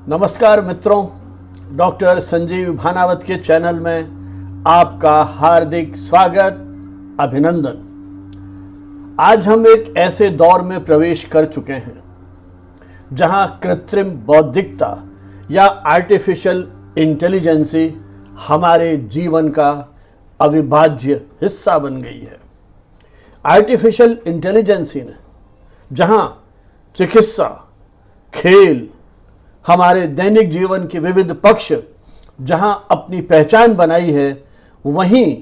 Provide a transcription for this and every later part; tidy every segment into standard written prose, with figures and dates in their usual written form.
नमस्कार मित्रों, डॉक्टर संजीव भानावत के चैनल में आपका हार्दिक स्वागत, अभिनंदन। आज हम एक ऐसे दौर में प्रवेश कर चुके हैं जहां कृत्रिम बौद्धिकता या आर्टिफिशियल इंटेलिजेंसी हमारे जीवन का अविभाज्य हिस्सा बन गई है। आर्टिफिशियल इंटेलिजेंसी ने जहां चिकित्सा, खेल, हमारे दैनिक जीवन के विविध पक्ष जहां अपनी पहचान बनाई है, वहीं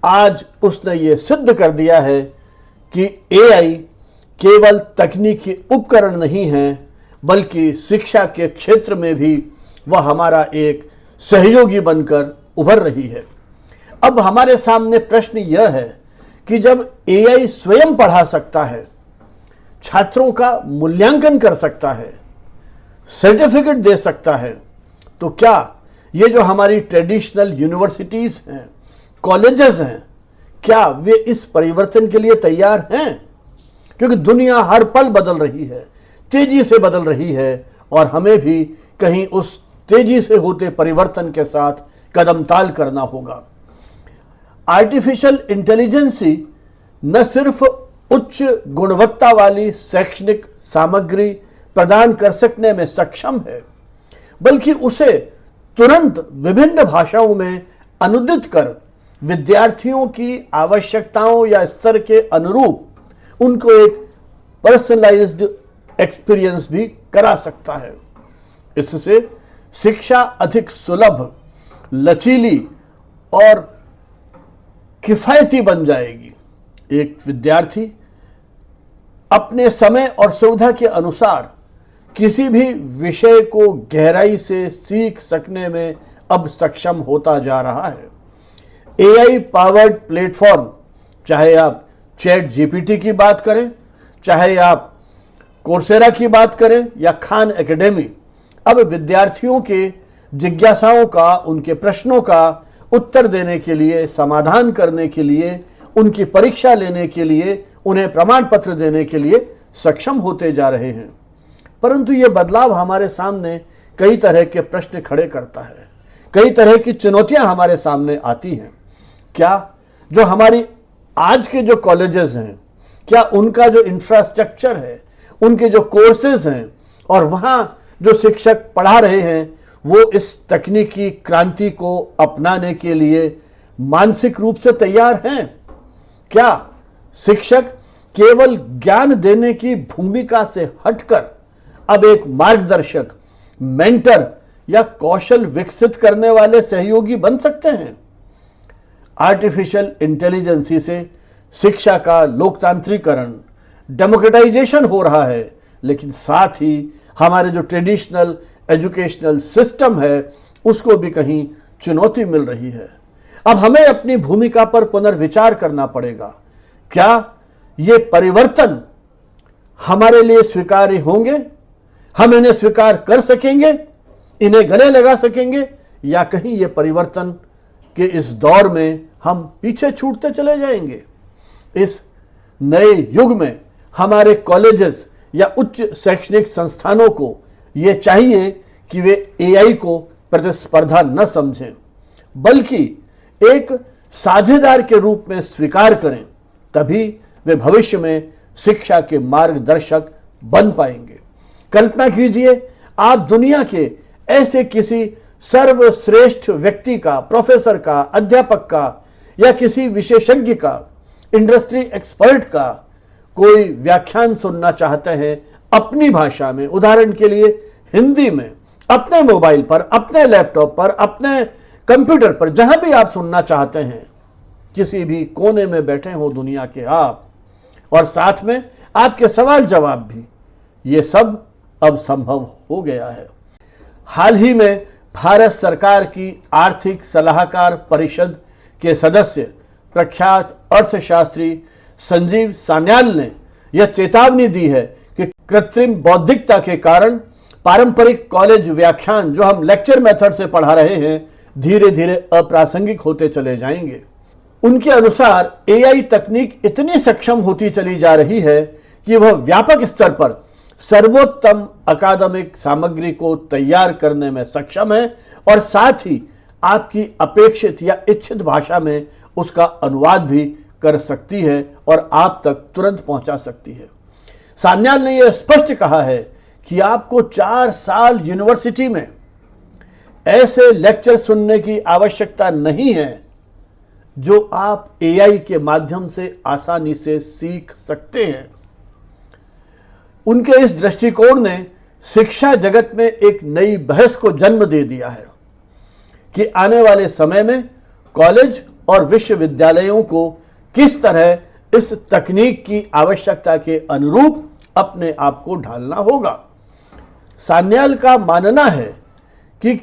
आज उसने ये सिद्ध कर दिया है कि एआई केवल तकनीकी उपकरण नहीं है, बल्कि शिक्षा के क्षेत्र में भी वह हमारा एक सहयोगी बनकर उभर रही है। अब हमारे सामने प्रश्न यह है कि जब एआई स्वयं पढ़ा सकता है, छात्रों का मूल्यांकन कर सकता है, सर्टिफिकेट दे सकता है, तो क्या ये जो हमारी ट्रेडिशनल यूनिवर्सिटीज हैं, कॉलेजेस हैं, क्या वे इस परिवर्तन के लिए तैयार हैं? क्योंकि दुनिया हर पल बदल रही है, तेजी से बदल रही है, और हमें भी कहीं उस तेजी से होते परिवर्तन के साथ कदम ताल करना होगा। आर्टिफिशियल इंटेलिजेंसी न सिर्फ उच्च गुणवत्ता वाली शैक्षणिक सामग्री प्रदान कर सकने में सक्षम है, बल्कि उसे तुरंत विभिन्न भाषाओं में अनुदित कर विद्यार्थियों की आवश्यकताओं या स्तर के अनुरूप उनको एक पर्सनलाइज्ड एक्सपीरियंस भी करा सकता है। इससे शिक्षा अधिक सुलभ, लचीली और किफायती बन जाएगी। एक विद्यार्थी अपने समय और सुविधा के अनुसार किसी भी विषय को गहराई से सीख सकने में अब सक्षम होता जा रहा है। एआई पावर्ड प्लेटफॉर्म, चाहे आप चैट जीपीटी की बात करें, चाहे आप कोर्सेरा की बात करें या खान एकेडमी, अब विद्यार्थियों के जिज्ञासाओं का, उनके प्रश्नों का उत्तर देने के लिए, समाधान करने के लिए, उनकी परीक्षा लेने के लिए, उन्हें प्रमाण पत्र देने के लिए सक्षम होते जा रहे हैं। परंतु ये बदलाव हमारे सामने कई तरह के प्रश्न खड़े करता है, कई तरह की चुनौतियां हमारे सामने आती हैं। क्या जो हमारी आज के जो कॉलेजेस हैं, क्या उनका जो इंफ्रास्ट्रक्चर है, उनके जो कोर्सेज हैं और वहाँ जो शिक्षक पढ़ा रहे हैं, वो इस तकनीकी क्रांति को अपनाने के लिए मानसिक रूप से तैयार हैं? क्या शिक्षक केवल ज्ञान देने की भूमिका से हटकर अब एक मार्गदर्शक, मेंटर या कौशल विकसित करने वाले सहयोगी बन सकते हैं? आर्टिफिशियल इंटेलिजेंसी से शिक्षा का लोकतांत्रिकरण, डेमोक्रेटाइजेशन हो रहा है, लेकिन साथ ही हमारे जो ट्रेडिशनल एजुकेशनल सिस्टम है, उसको भी कहीं चुनौती मिल रही है। अब हमें अपनी भूमिका पर पुनर्विचार करना पड़ेगा। क्या ये परिवर्तन हमारे लिए स्वीकार्य होंगे? हम इन्हें स्वीकार कर सकेंगे, इन्हें गले लगा सकेंगे, या कहीं ये परिवर्तन के इस दौर में हम पीछे छूटते चले जाएंगे? इस नए युग में हमारे कॉलेजेस या उच्च शैक्षणिक संस्थानों को ये चाहिए कि वे एआई को प्रतिस्पर्धा न समझें, बल्कि एक साझेदार के रूप में स्वीकार करें। तभी वे भविष्य में शिक्षा के मार्गदर्शक बन पाएंगे। कल्पना कीजिए, आप दुनिया के ऐसे किसी सर्वश्रेष्ठ व्यक्ति का, प्रोफेसर का, अध्यापक का या किसी विशेषज्ञ का, इंडस्ट्री एक्सपर्ट का कोई व्याख्यान सुनना चाहते हैं अपनी भाषा में, उदाहरण के लिए हिंदी में, अपने मोबाइल पर, अपने लैपटॉप पर, अपने कंप्यूटर पर, जहां भी आप सुनना चाहते हैं, किसी भी कोने में बैठे हो दुनिया के आप, और साथ में आपके सवाल जवाब भी, ये सब अब संभव हो गया है। हाल ही में भारत सरकार की आर्थिक सलाहकार परिषद के सदस्य प्रख्यात अर्थशास्त्री संजीव सान्याल ने यह चेतावनी दी है कि कृत्रिम बौद्धिकता के कारण पारंपरिक कॉलेज व्याख्यान जो हम लेक्चर मेथड से पढ़ा रहे हैं, धीरे धीरे अप्रासंगिक होते चले जाएंगे। उनके अनुसार एआई तकनीक इतनी सक्षम होती चली जा रही है कि वह व्यापक स्तर पर सर्वोत्तम अकादमिक सामग्री को तैयार करने में सक्षम है और साथ ही आपकी अपेक्षित या इच्छित भाषा में उसका अनुवाद भी कर सकती है और आप तक तुरंत पहुंचा सकती है। सान्याल ने यह स्पष्ट कहा है कि आपको 4 साल यूनिवर्सिटी में ऐसे लेक्चर सुनने की आवश्यकता नहीं है जो आप एआई के माध्यम से आसानी से सीख सकते हैं। उनके इस दृष्टिकोण ने शिक्षा जगत में एक नई बहस को जन्म दे दिया है कि आने वाले समय में कॉलेज और विश्वविद्यालयों को किस तरह इस तकनीक की आवश्यकता के अनुरूप अपने आप को ढालना होगा। सान्याल का मानना है कि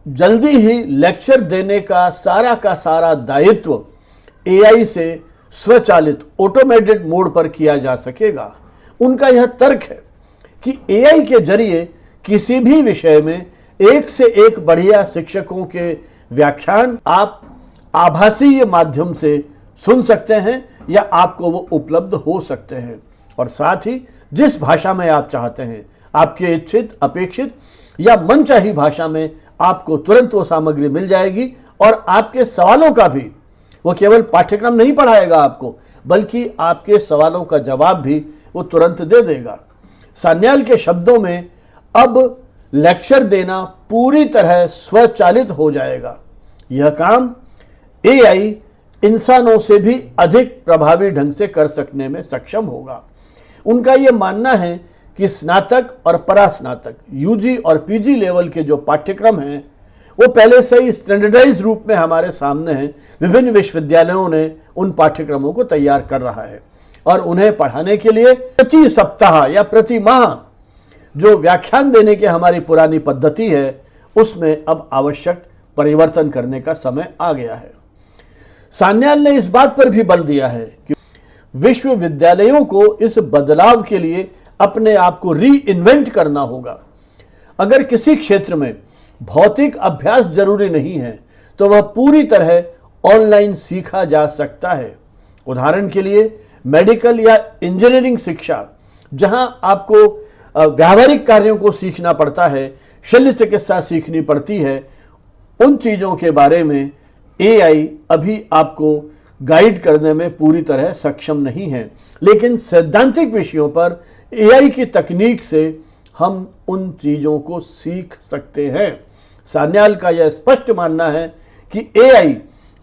जल्दी ही लेक्चर देने का सारा दायित्व एआई से स्वचालित ऑटोमेटेड मोड पर किया जा सकेगा। उनका यह तर्क है कि एआई के जरिए किसी भी विषय में एक से एक बढ़िया शिक्षकों के व्याख्यान आप आभासी माध्यम से सुन सकते हैं या आपको वो उपलब्ध हो सकते हैं और साथ ही जिस भाषा में आप चाहते हैं, आपके इच्छित, अपेक्षित या मनचाही भाषा में आपको तुरंत वो सामग्री मिल जाएगी और आपके सवालों का भी, वो केवल पाठ्यक्रम नहीं पढ़ाएगा आपको, बल्कि आपके सवालों का जवाब भी वो तुरंत दे देगा। सान्याल के शब्दों में अब लेक्चर देना पूरी तरह स्वचालित हो जाएगा। यह काम एआई इंसानों से भी अधिक प्रभावी ढंग से कर सकने में सक्षम होगा। उनका यह मानना है कि स्नातक और परास्नातक, यूजी और पीजी लेवल के जो पाठ्यक्रम हैं वो पहले से ही स्टैंडर्डाइज रूप में हमारे सामने हैं। विभिन्न विश्वविद्यालयों ने उन पाठ्यक्रमों को तैयार कर रहा है और उन्हें पढ़ाने के लिए प्रति सप्ताह या प्रति माह जो व्याख्यान देने की हमारी पुरानी पद्धति है उसमें अब आवश्यक परिवर्तन करने का समय आ गया है। सान्याल ने इस बात पर भी बल दिया है कि विश्वविद्यालयों को इस बदलाव के लिए अपने आप को री इन्वेंट करना होगा। अगर किसी क्षेत्र में भौतिक अभ्यास जरूरी नहीं है तो वह पूरी तरह ऑनलाइन सीखा जा सकता है। उदाहरण के लिए मेडिकल या इंजीनियरिंग शिक्षा, जहां आपको व्यावहारिक कार्यों को सीखना पड़ता है, शल्य चिकित्सा सीखनी पड़ती है, उन चीज़ों के बारे में एआई अभी आपको गाइड करने में पूरी तरह सक्षम नहीं है। लेकिन सैद्धांतिक विषयों पर एआई की तकनीक से हम उन चीज़ों को सीख सकते हैं। सान्याल का यह स्पष्ट मानना है कि एआई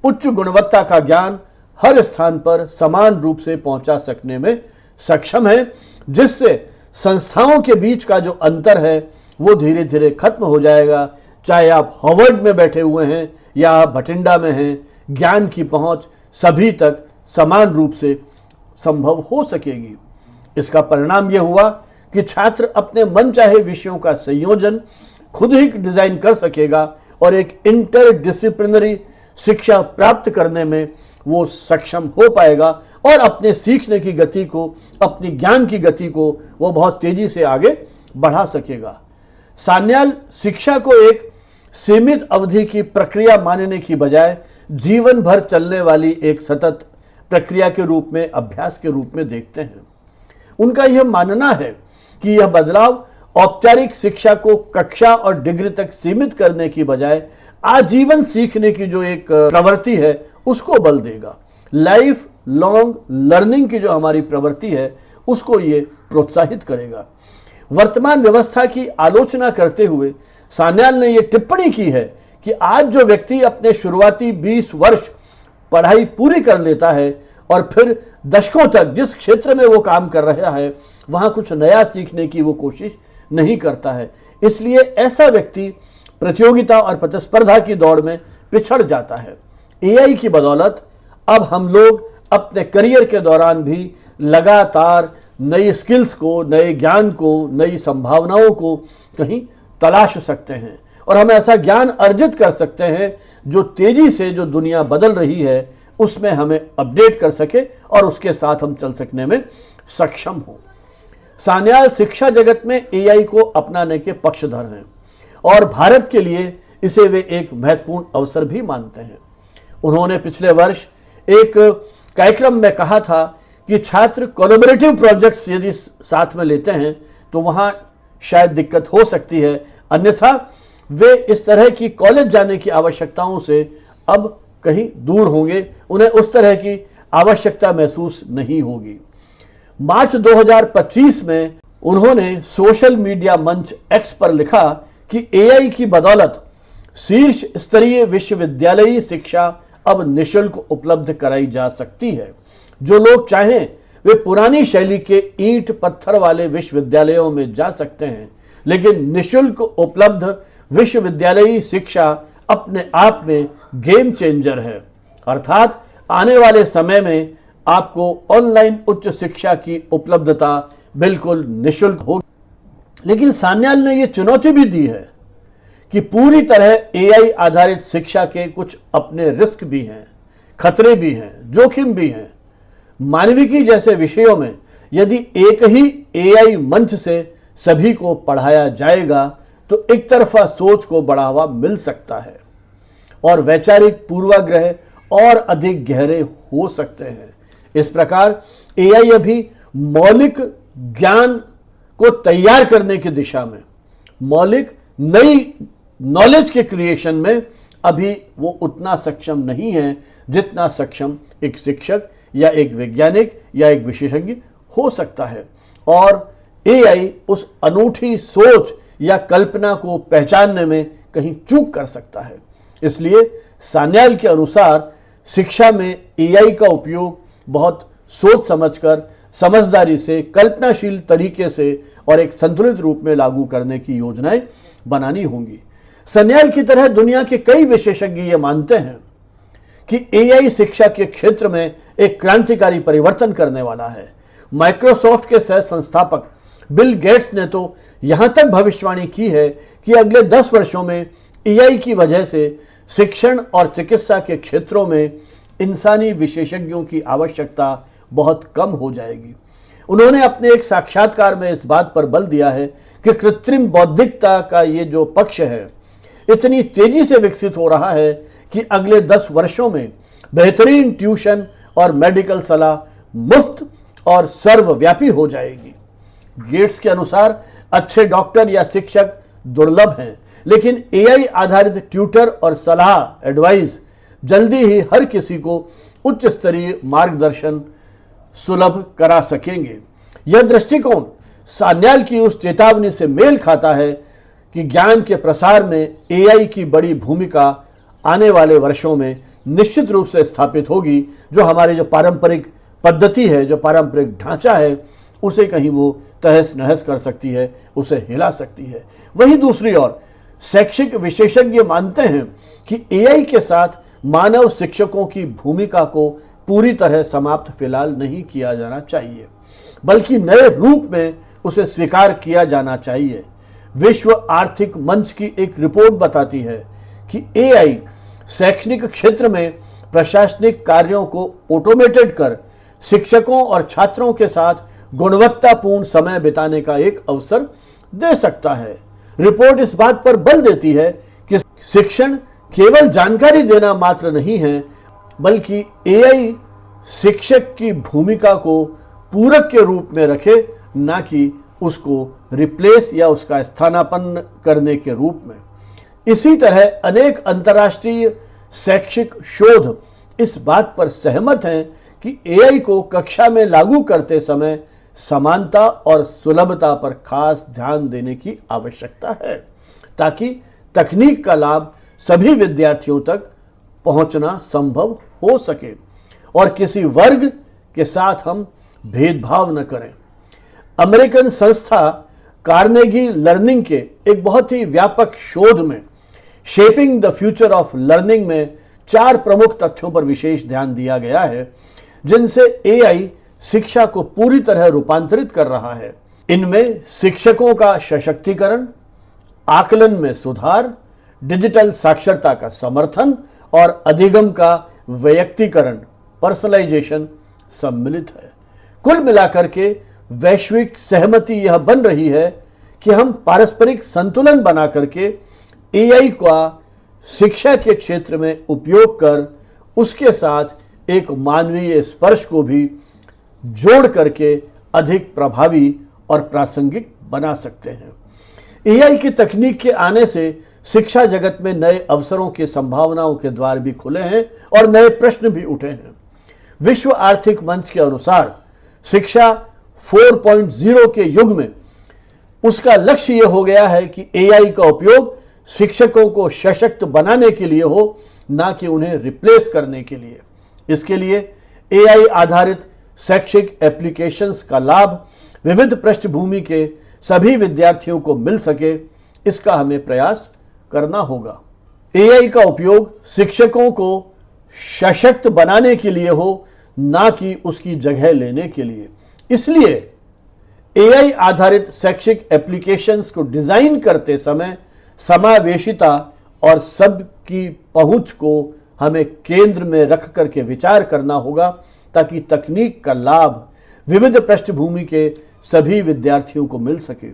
उच्च गुणवत्ता का ज्ञान हर स्थान पर समान रूप से पहुंचा सकने में सक्षम है, जिससे संस्थाओं के बीच का जो अंतर है वो धीरे धीरे खत्म हो जाएगा। चाहे आप हार्वर्ड में बैठे हुए हैं या आप भटिंडा में हैं, ज्ञान की पहुंच सभी तक समान रूप से संभव हो सकेगी। इसका परिणाम यह हुआ कि छात्र अपने मनचाहे विषयों का संयोजन खुद ही डिजाइन कर सकेगा और एक इंटरडिसिप्लिनरी शिक्षा प्राप्त करने में वो सक्षम हो पाएगा और अपने सीखने की गति को, अपनी ज्ञान की गति को वो बहुत तेजी से आगे बढ़ा सकेगा। सान्याल शिक्षा को एक सीमित अवधि की प्रक्रिया मानने की बजाय जीवन भर चलने वाली एक सतत प्रक्रिया के रूप में, अभ्यास के रूप में देखते हैं। उनका यह मानना है कि यह बदलाव औपचारिक शिक्षा को कक्षा और डिग्री तक सीमित करने की बजाय आजीवन सीखने की जो एक प्रवृत्ति है उसको बल देगा। लाइफ लॉन्ग लर्निंग की जो हमारी प्रवृत्ति है उसको ये प्रोत्साहित करेगा। वर्तमान व्यवस्था की आलोचना करते हुए सान्याल ने यह टिप्पणी की है कि आज जो व्यक्ति अपने शुरुआती 20 वर्ष पढ़ाई पूरी कर लेता है और फिर दशकों तक जिस क्षेत्र में वो काम कर रहा है वहां कुछ नया सीखने की वो कोशिश नहीं करता है, इसलिए ऐसा व्यक्ति प्रतियोगिता और प्रतिस्पर्धा की दौड़ में पिछड़ जाता है। एआई की बदौलत अब हम लोग अपने करियर के दौरान भी लगातार नई स्किल्स को, नए ज्ञान को, नई संभावनाओं को कहीं तलाश सकते हैं और हम ऐसा ज्ञान अर्जित कर सकते हैं जो तेजी से जो दुनिया बदल रही है उसमें हमें अपडेट कर सके और उसके साथ हम चल सकने में सक्षम हो। सान्याल शिक्षा जगत में एआई को अपनाने के पक्षधर हैं और भारत के लिए इसे वे एक महत्वपूर्ण अवसर भी मानते हैं। उन्होंने पिछले वर्ष एक कार्यक्रम में कहा था कि छात्र कोलैबोरेटिव प्रोजेक्ट्स यदि साथ में लेते हैं तो वहाँ शायद दिक्कत हो सकती है, अन्यथा वे इस तरह की कॉलेज जाने की आवश्यकताओं से अब कहीं दूर होंगे, उन्हें उस तरह की आवश्यकता महसूस नहीं होगी। मार्च 2025 में उन्होंने सोशल मीडिया मंच एक्स पर लिखा कि एआई की बदौलत शीर्ष स्तरीय विश्वविद्यालयी शिक्षा अब निःशुल्क उपलब्ध कराई जा सकती है। जो लोग चाहें वे पुरानी शैली के ईंट पत्थर वाले विश्वविद्यालयों में जा सकते हैं, लेकिन निःशुल्क उपलब्ध विश्वविद्यालयी शिक्षा अपने आप में गेम चेंजर है। अर्थात आने वाले समय में आपको ऑनलाइन उच्च शिक्षा की उपलब्धता बिल्कुल निःशुल्क होगी। लेकिन सान्याल ने यह चुनौती भी दी है कि पूरी तरह एआई आधारित शिक्षा के कुछ अपने रिस्क भी हैं, खतरे भी हैं, जोखिम भी हैं। मानविकी जैसे विषयों में यदि एक ही एआई मंच से सभी को पढ़ाया जाएगा तो एक तरफा सोच को बढ़ावा मिल सकता है और वैचारिक पूर्वाग्रह और अधिक गहरे हो सकते हैं। इस प्रकार एआई अभी मौलिक ज्ञान को तैयार करने की दिशा में, मौलिक नई नॉलेज के क्रिएशन में अभी वो उतना सक्षम नहीं है जितना सक्षम एक शिक्षक या एक वैज्ञानिक या एक विशेषज्ञ हो सकता है। और एआई उस अनूठी सोच या कल्पना को पहचानने में कहीं चूक कर सकता है। इसलिए सान्याल के अनुसार शिक्षा में एआई का उपयोग बहुत सोच समझकर, समझदारी से, कल्पनाशील तरीके से और एक संतुलित रूप में लागू करने की योजनाएं बनानी होंगी। सान्याल की तरह दुनिया के कई विशेषज्ञ ये मानते हैं कि एआई शिक्षा के क्षेत्र में एक क्रांतिकारी परिवर्तन करने वाला है। माइक्रोसॉफ्ट के सह संस्थापक बिल गेट्स ने तो यहां तक भविष्यवाणी की है कि अगले 10 वर्षों में एआई की वजह से शिक्षण और चिकित्सा के क्षेत्रों में इंसानी विशेषज्ञों की आवश्यकता बहुत कम हो जाएगी। उन्होंने अपने एक साक्षात्कार में इस बात पर बल दिया है कि कृत्रिम बौद्धिकता का ये जो पक्ष है इतनी तेजी से विकसित हो रहा है कि अगले 10 वर्षों में बेहतरीन ट्यूशन और मेडिकल सलाह मुफ्त और सर्वव्यापी हो जाएगी। गेट्स के अनुसार अच्छे डॉक्टर या शिक्षक दुर्लभ हैं, लेकिन एआई आधारित ट्यूटर और सलाह एडवाइस जल्दी ही हर किसी को उच्च स्तरीय मार्गदर्शन सुलभ करा सकेंगे। यह दृष्टिकोण सान्याल की उस चेतावनी से मेल खाता है कि ज्ञान के प्रसार में एआई की बड़ी भूमिका आने वाले वर्षों में निश्चित रूप से स्थापित होगी, जो हमारे जो पारंपरिक पद्धति है, जो पारंपरिक ढांचा है, उसे कहीं वो तहस नहस कर सकती है, उसे हिला सकती है। वहीं दूसरी ओर शैक्षिक विशेषज्ञ मानते हैं कि एआई के साथ मानव शिक्षकों की भूमिका को पूरी तरह समाप्त फिलहाल नहीं किया जाना चाहिए, बल्कि नए रूप में उसे स्वीकार किया जाना चाहिए। विश्व आर्थिक मंच की एक रिपोर्ट बताती है कि एआई शैक्षणिक क्षेत्र में प्रशासनिक कार्यों को ऑटोमेटेड कर शिक्षकों और छात्रों के साथ गुणवत्तापूर्ण समय बिताने का एक अवसर दे सकता है। रिपोर्ट इस बात पर बल देती है कि शिक्षण केवल जानकारी देना मात्र नहीं है, बल्कि एआई शिक्षक की भूमिका को पूरक के रूप में रखे, ना कि उसको रिप्लेस या उसका स्थानापन्न करने के रूप में। इसी तरह अनेक अंतर्राष्ट्रीय शैक्षिक शोध इस बात पर सहमत हैं कि एआई को कक्षा में लागू करते समय समानता और सुलभता पर खास ध्यान देने की आवश्यकता है, ताकि तकनीक का लाभ सभी विद्यार्थियों तक पहुंचना संभव हो सके और किसी वर्ग के साथ हम भेदभाव न करें। अमेरिकन संस्था कार्नेगी लर्निंग के एक बहुत ही व्यापक शोध में shaping the future of learning में 4 प्रमुख तथ्यों पर विशेष ध्यान दिया गया है, जिनसे एआई शिक्षा को पूरी तरह रूपांतरित कर रहा है। इनमें शिक्षकों का सशक्तिकरण, आकलन में सुधार, डिजिटल साक्षरता का समर्थन और अधिगम का व्यक्तिकरण, पर्सनलाइजेशन सम्मिलित है। कुल मिलाकर के वैश्विक सहमति यह बन रही है कि हम पारस्परिक संतुलन बना करके एआई का शिक्षा के क्षेत्र में उपयोग कर उसके साथ एक मानवीय स्पर्श को भी जोड़ करके अधिक प्रभावी और प्रासंगिक बना सकते हैं। एआई की तकनीक के आने से शिक्षा जगत में नए अवसरों की संभावनाओं के द्वार भी खुले हैं और नए प्रश्न भी उठे हैं। विश्व आर्थिक मंच के अनुसार शिक्षा 4.0 के युग में उसका लक्ष्य यह हो गया है कि एआई का उपयोग शिक्षकों को सशक्त बनाने के लिए हो, ना कि उन्हें रिप्लेस करने के लिए। इसके लिए एआई आधारित शैक्षिक एप्लीकेशंस का लाभ विविध पृष्ठभूमि के सभी विद्यार्थियों को मिल सके, इसका हमें प्रयास करना होगा। एआई का उपयोग शिक्षकों को सशक्त बनाने के लिए हो, ना कि उसकी जगह लेने के लिए। इसलिए एआई आधारित शैक्षिक एप्लीकेशंस को डिजाइन करते समय समावेशिता और सबकी पहुंच को हमें केंद्र में रख करके विचार करना होगा, ताकि तकनीक का लाभ विविध पृष्ठभूमि के सभी विद्यार्थियों को मिल सके।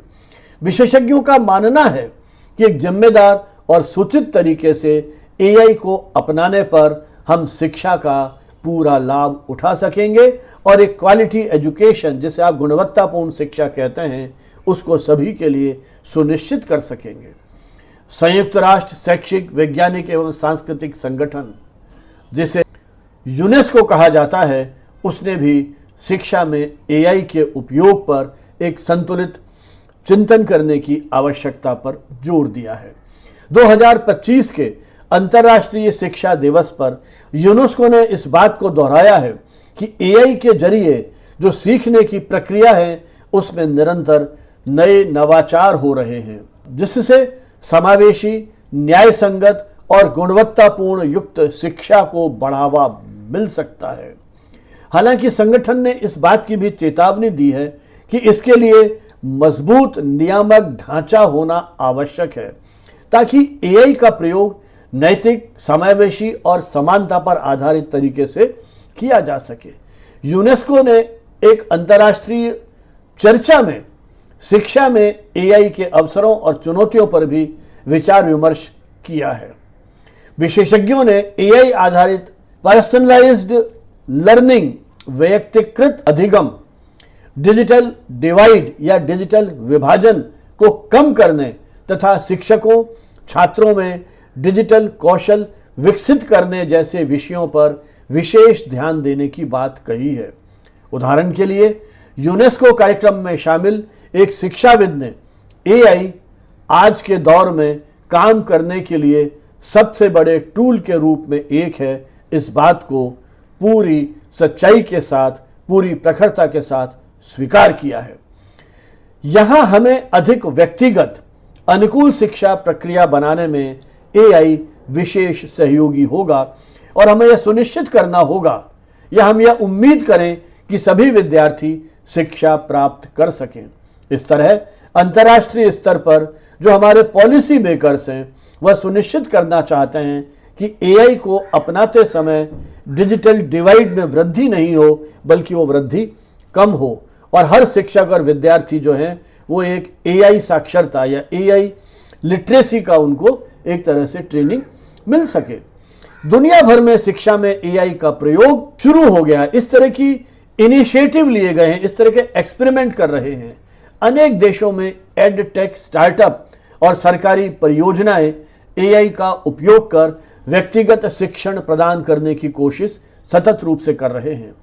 विशेषज्ञों का मानना है कि एक जिम्मेदार और सूचित तरीके से एआई को अपनाने पर हम शिक्षा का पूरा लाभ उठा सकेंगे और एक क्वालिटी एजुकेशन, जिसे आप गुणवत्तापूर्ण शिक्षा कहते हैं, उसको सभी के लिए सुनिश्चित कर सकेंगे। संयुक्त राष्ट्र शैक्षिक, वैज्ञानिक एवं सांस्कृतिक संगठन, जिसे यूनेस्को कहा जाता है, उसने भी शिक्षा में एआई के उपयोग पर एक संतुलित चिंतन करने की आवश्यकता पर जोर दिया है। 2025 के अंतर्राष्ट्रीय शिक्षा दिवस पर यूनेस्को ने इस बात को दोहराया है कि एआई के जरिए जो सीखने की प्रक्रिया है, उसमें निरंतर नए नवाचार हो रहे हैं, जिससे समावेशी, न्याय संगत और गुणवत्तापूर्ण युक्त शिक्षा को बढ़ावा मिल सकता है। हालांकि संगठन ने इस बात की भी चेतावनी दी है कि इसके लिए मजबूत नियामक ढांचा होना आवश्यक है, ताकि एआई का प्रयोग नैतिक, समावेशी और समानता पर आधारित तरीके से किया जा सके। यूनेस्को ने एक अंतर्राष्ट्रीय चर्चा में शिक्षा में एआई के अवसरों और चुनौतियों पर भी विचार विमर्श किया है। विशेषज्ञों ने एआई आधारित पर्सनलाइज्ड लर्निंग, व्यक्तिकृत अधिगम, डिजिटल डिवाइड या डिजिटल विभाजन को कम करने तथा शिक्षकों, छात्रों में डिजिटल कौशल विकसित करने जैसे विषयों पर विशेष ध्यान देने की बात कही है। उदाहरण के लिए यूनेस्को कार्यक्रम में शामिल एक शिक्षाविद ने एआई आज के दौर में काम करने के लिए सबसे बड़े टूल के रूप में एक है, इस बात को पूरी सच्चाई के साथ, पूरी प्रखरता के साथ स्वीकार किया है। यहां हमें अधिक व्यक्तिगत अनुकूल शिक्षा प्रक्रिया बनाने में एआई विशेष सहयोगी होगा और हमें यह सुनिश्चित करना होगा या हम यह उम्मीद करें कि सभी विद्यार्थी शिक्षा प्राप्त कर सकें। इस तरह अंतर्राष्ट्रीय स्तर पर जो हमारे पॉलिसी मेकर्स हैं, वह सुनिश्चित करना चाहते हैं कि एआई को अपनाते समय डिजिटल डिवाइड में वृद्धि नहीं हो, बल्कि वो वृद्धि कम हो और हर शिक्षक और विद्यार्थी जो हैं वो एक एआई साक्षरता या एआई लिटरेसी का उनको एक तरह से ट्रेनिंग मिल सके। दुनिया भर में शिक्षा में एआई का प्रयोग शुरू हो गया, इस तरह की इनिशिएटिव लिए गए हैं, इस तरह के एक्सपेरिमेंट कर रहे हैं। अनेक देशों में एडटेक स्टार्टअप और सरकारी परियोजनाएं एआई का उपयोग कर व्यक्तिगत शिक्षण प्रदान करने की कोशिश सतत रूप से कर रहे हैं।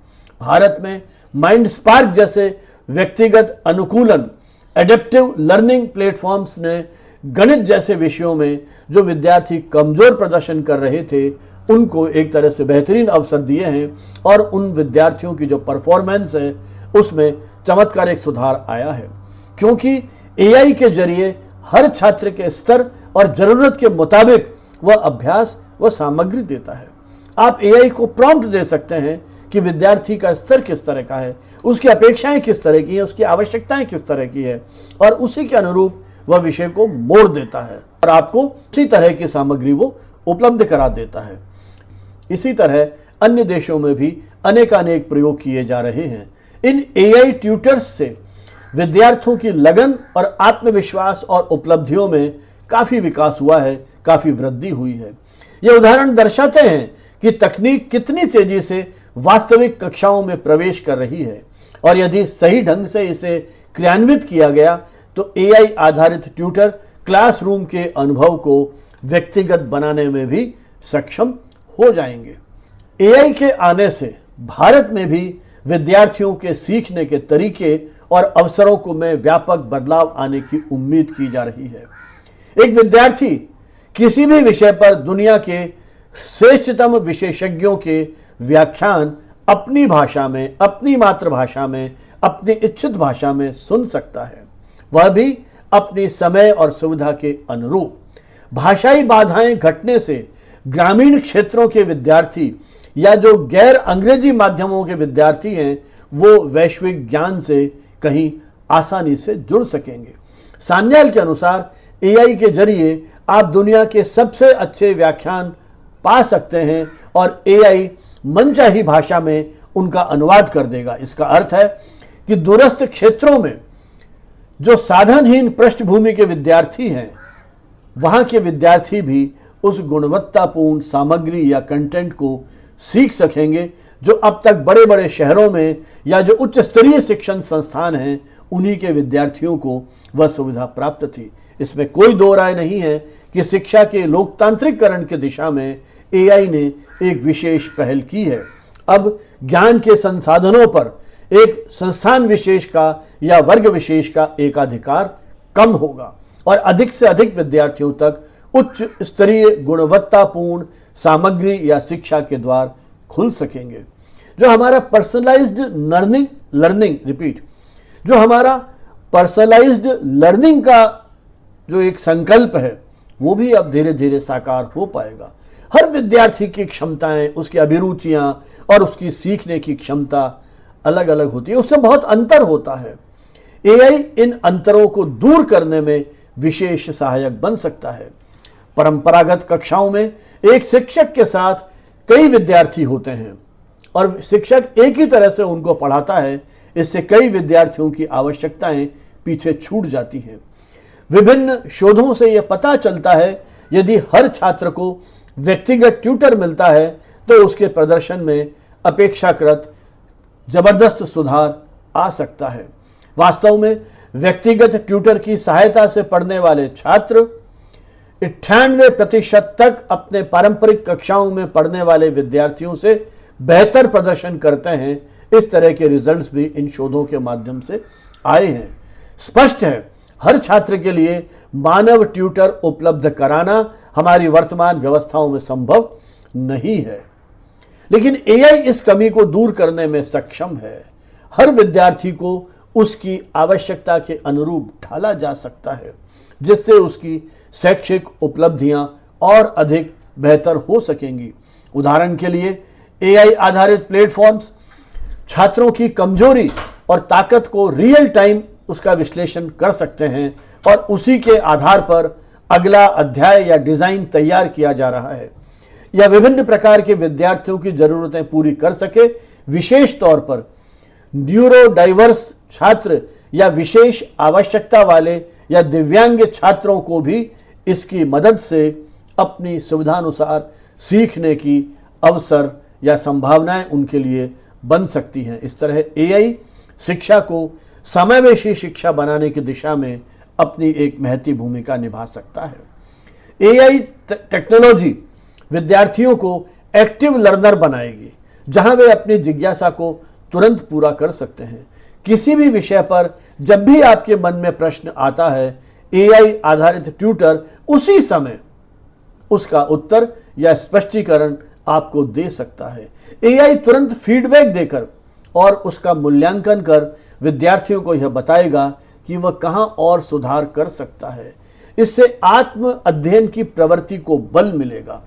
भारत में माइंड स्पार्क जैसे व्यक्तिगत अनुकूलन एडेप्टिव लर्निंग प्लेटफॉर्म्स ने गणित जैसे विषयों में जो विद्यार्थी कमजोर प्रदर्शन कर रहे थे, उनको एक तरह से बेहतरीन अवसर दिए हैं और उन विद्यार्थियों की जो परफॉर्मेंस है उसमें चमत्कारिक सुधार आया है, क्योंकि एआई के जरिए हर छात्र के स्तर और जरूरत के मुताबिक वह अभ्यास व सामग्री देता है। आप एआई को प्रॉम्प्ट दे सकते हैं कि विद्यार्थी का स्तर किस तरह का है, उसकी अपेक्षाएं किस तरह की है, उसकी आवश्यकताएं किस तरह की है, और उसी के अनुरूप वह विषय को मोड़ देता है और आपको उसी तरह की सामग्री वो उपलब्ध करा देता है। इसी तरह अन्य देशों में भी अनेकानेक प्रयोग किए जा रहे हैं। इन एआई ट्यूटर्स से विद्यार्थियों की लगन और आत्मविश्वास और उपलब्धियों में काफी विकास हुआ है, काफी वृद्धि हुई है। ये उदाहरण दर्शाते हैं कि तकनीक कितनी तेजी से वास्तविक कक्षाओं में प्रवेश कर रही है और यदि सही ढंग से इसे क्रियान्वित किया गया तो एआई आधारित ट्यूटर क्लासरूम के अनुभव को व्यक्तिगत बनाने में भी सक्षम हो जाएंगे। एआई के आने से भारत में भी विद्यार्थियों के सीखने के तरीके और अवसरों को में व्यापक बदलाव आने की उम्मीद की जा रही है। एक विद्यार्थी किसी भी विषय पर दुनिया के श्रेष्ठतम विशेषज्ञों के व्याख्यान अपनी भाषा में, अपनी मातृभाषा में, अपनी इच्छित भाषा में सुन सकता है, वह भी अपनी समय और सुविधा के अनुरूप। भाषाई बाधाएं घटने से ग्रामीण क्षेत्रों के विद्यार्थी या जो गैर अंग्रेजी माध्यमों के विद्यार्थी हैं, वो वैश्विक ज्ञान से कहीं आसानी से जुड़ सकेंगे। सान्याल के अनुसार एआई के जरिए आप दुनिया के सबसे अच्छे व्याख्यान पा सकते हैं और एआई मनचाही भाषा में उनका अनुवाद कर देगा। इसका अर्थ है कि दूरस्थ क्षेत्रों में जो साधनहीन पृष्ठभूमि के विद्यार्थी हैं, वहां के विद्यार्थी भी उस गुणवत्तापूर्ण सामग्री या कंटेंट को सीख सकेंगे जो अब तक बड़े बड़े शहरों में या जो उच्च स्तरीय शिक्षण संस्थान हैं, उन्हीं के विद्यार्थियों को वह सुविधा प्राप्त थी। इसमें कोई दो राय नहीं है कि शिक्षा के लोकतांत्रिकरण की दिशा में एआई ने एक विशेष पहल की है। अब ज्ञान के संसाधनों पर एक संस्थान विशेष का या वर्ग विशेष का एकाधिकार कम होगा और अधिक से अधिक विद्यार्थियों तक उच्च स्तरीय गुणवत्तापूर्ण सामग्री या शिक्षा के द्वार खुल सकेंगे। जो हमारा पर्सनलाइज्ड लर्निंग का जो एक संकल्प है, वो भी अब धीरे धीरे साकार हो पाएगा। हर विद्यार्थी की क्षमताएं, उसकी अभिरुचियां और उसकी सीखने की क्षमता अलग अलग होती है, उससे बहुत अंतर होता है। एआई इन अंतरों को दूर करने में विशेष सहायक बन सकता है। परंपरागत कक्षाओं में एक शिक्षक के साथ कई विद्यार्थी होते हैं और शिक्षक एक ही तरह से उनको पढ़ाता है। इससे कई विद्यार्थियों की आवश्यकताएं पीछे छूट जाती हैं। विभिन्न शोधों से यह पता चलता है, यदि हर छात्र को व्यक्तिगत ट्यूटर मिलता है तो उसके प्रदर्शन में अपेक्षाकृत जबरदस्त सुधार आ सकता है। वास्तव में व्यक्तिगत ट्यूटर की सहायता से पढ़ने वाले छात्र 98% तक अपने पारंपरिक कक्षाओं में पढ़ने वाले विद्यार्थियों से बेहतर प्रदर्शन करते हैं। इस तरह के रिजल्ट्स भी इन शोधों के माध्यम से आए हैं। स्पष्ट है, हर छात्र के लिए मानव ट्यूटर उपलब्ध कराना हमारी वर्तमान व्यवस्थाओं में संभव नहीं है, लेकिन एआई इस कमी को दूर करने में सक्षम है। हर विद्यार्थी को उसकी आवश्यकता के अनुरूप ढाला जा सकता है, जिससे उसकी शैक्षिक उपलब्धियां और अधिक बेहतर हो सकेंगी। उदाहरण के लिए एआई आधारित प्लेटफॉर्म्स छात्रों की कमजोरी और ताकत को रियल टाइम उसका विश्लेषण कर सकते हैं और उसी के आधार पर अगला अध्याय या डिजाइन तैयार किया जा रहा है। यह विभिन्न प्रकार के विद्यार्थियों की जरूरतें पूरी कर सके। विशेष तौर पर न्यूरो डाइवर्स छात्र या विशेष आवश्यकता वाले या दिव्यांग छात्रों को भी इसकी मदद से अपनी सुविधानुसार सीखने की अवसर या संभावनाएं उनके लिए बन सकती हैं। इस तरह एआई शिक्षा को समावेशी शिक्षा बनाने की दिशा में अपनी एक महती भूमिका निभा सकता है। एआई टेक्नोलॉजी विद्यार्थियों को एक्टिव लर्नर बनाएगी, जहां वे अपनी जिज्ञासा को तुरंत पूरा कर सकते हैं। किसी भी विषय पर जब भी आपके मन में प्रश्न आता है, एआई आधारित ट्यूटर उसी समय उसका उत्तर या स्पष्टीकरण आपको दे सकता है। एआई तुरंत फीडबैक देकर और उसका मूल्यांकन कर विद्यार्थियों को यह बताएगा कि वह कहां और सुधार कर सकता है। इससे आत्म अध्ययन की प्रवृत्ति को बल मिलेगा।